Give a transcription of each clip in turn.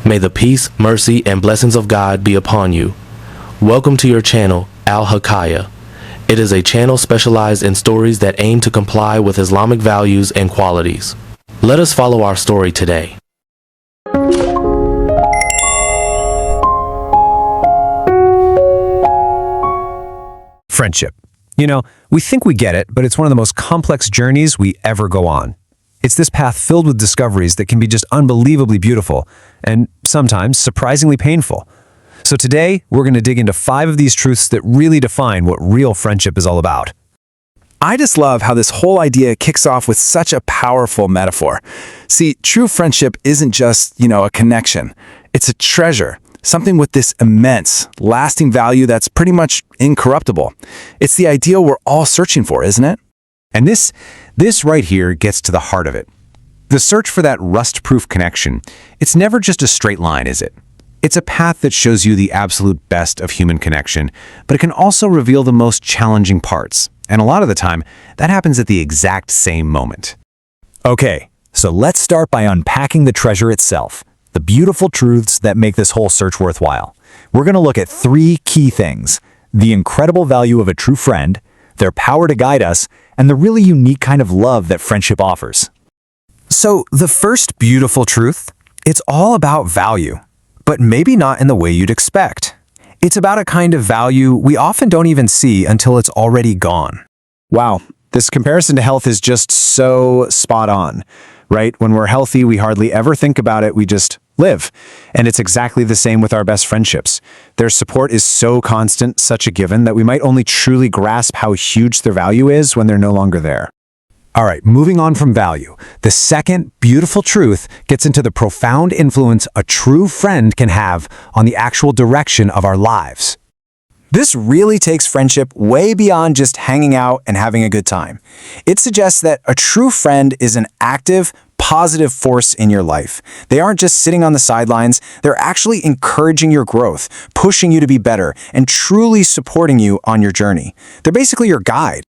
May the peace, mercy, and blessings of God be upon you. Welcome to your channel, Al-Hakaya. It is a channel specialized in stories that aim to comply with Islamic values and qualities. Let us follow our story today. Friendship. You know, we think we get it, but it's one of the most complex journeys we ever go on. It's this path filled with discoveries that can be just unbelievably beautiful and sometimes surprisingly painful. So today, we're going to dig into 5 of these truths that really define what real friendship is all about. I just love how this whole idea kicks off with such a powerful metaphor. See, true friendship isn't just, a connection. It's a treasure, something with this immense, lasting value that's pretty much incorruptible. It's the ideal we're all searching for, isn't it? And this right here gets to the heart of it. The search for that rust-proof connection, it's never just a straight line, is it? It's a path that shows you the absolute best of human connection, but it can also reveal the most challenging parts. And a lot of the time, that happens at the exact same moment. Okay, so let's start by unpacking the treasure itself, the beautiful truths that make this whole search worthwhile. We're going to look at 3 key things: the incredible value of a true friend, their power to guide us, and the really unique kind of love that friendship offers. So, the first beautiful truth, it's all about value, but maybe not in the way you'd expect. It's about a kind of value we often don't even see until it's already gone. Wow, this comparison to health is just so spot on, right? When we're healthy, we hardly ever think about it, we just live. And it's exactly the same with our best friendships. Their support is so constant, such a given, that we might only truly grasp how huge their value is when they're no longer there. All right, moving on from value, the second beautiful truth gets into the profound influence a true friend can have on the actual direction of our lives. This really takes friendship way beyond just hanging out and having a good time. It suggests that a true friend is an active, positive force in your life. They aren't just sitting on the sidelines, they're actually encouraging your growth, pushing you to be better, and truly supporting you on your journey. They're basically your guide.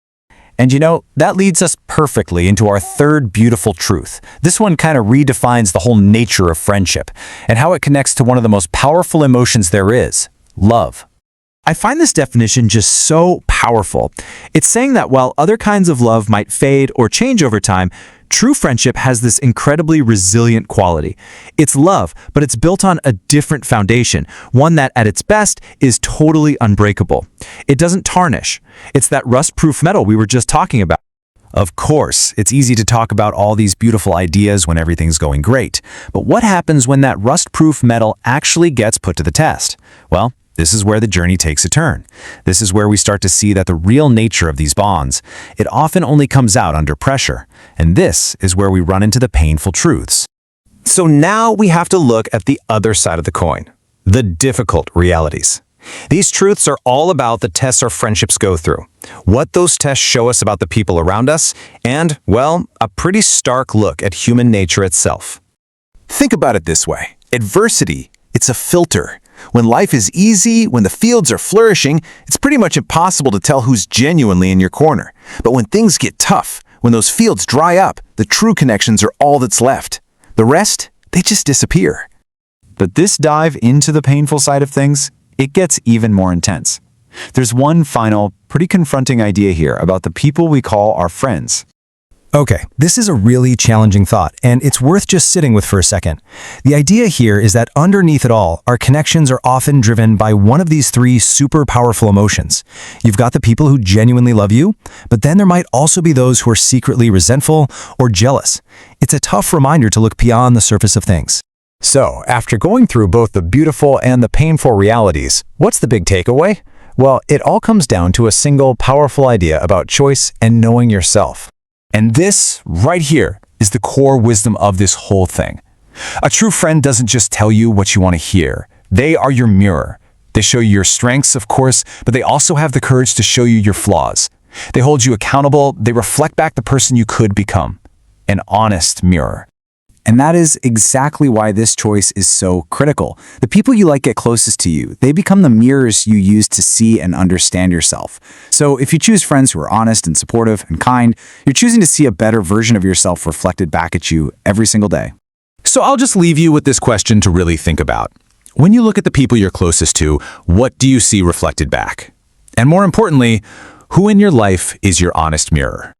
And that leads us perfectly into our third beautiful truth. This one kind of redefines the whole nature of friendship and how it connects to one of the most powerful emotions there is, love. I find this definition just so powerful. It's saying that while other kinds of love might fade or change over time, true friendship has this incredibly resilient quality. It's love, but it's built on a different foundation, one that at its best is totally unbreakable. It doesn't tarnish. It's that rust-proof metal we were just talking about. Of course, it's easy to talk about all these beautiful ideas when everything's going great. But what happens when that rust-proof metal actually gets put to the test? Well, this is where the journey takes a turn. This is where we start to see that the real nature of these bonds, it often only comes out under pressure. And this is where we run into the painful truths. So now we have to look at the other side of the coin, the difficult realities. These truths are all about the tests our friendships go through, what those tests show us about the people around us, and, well, a pretty stark look at human nature itself. Think about it this way. Adversity, it's a filter. When life is easy, when the fields are flourishing, it's pretty much impossible to tell who's genuinely in your corner. But when things get tough, when those fields dry up, the true connections are all that's left. The rest, they just disappear. But this dive into the painful side of things, it gets even more intense. There's one final, pretty confronting idea here about the people we call our friends. Okay, this is a really challenging thought, and it's worth just sitting with for a second. The idea here is that underneath it all, our connections are often driven by one of these 3 super powerful emotions. You've got the people who genuinely love you, but then there might also be those who are secretly resentful or jealous. It's a tough reminder to look beyond the surface of things. So, after going through both the beautiful and the painful realities, what's the big takeaway? Well, it all comes down to a single powerful idea about choice and knowing yourself. And this, right here, is the core wisdom of this whole thing. A true friend doesn't just tell you what you want to hear. They are your mirror. They show you your strengths, of course, but they also have the courage to show you your flaws. They hold you accountable. They reflect back the person you could become. An honest mirror. And that is exactly why this choice is so critical. The people you like get closest to you. They become the mirrors you use to see and understand yourself. So if you choose friends who are honest and supportive and kind, you're choosing to see a better version of yourself reflected back at you every single day. So I'll just leave you with this question to really think about. When you look at the people you're closest to, what do you see reflected back? And more importantly, who in your life is your honest mirror?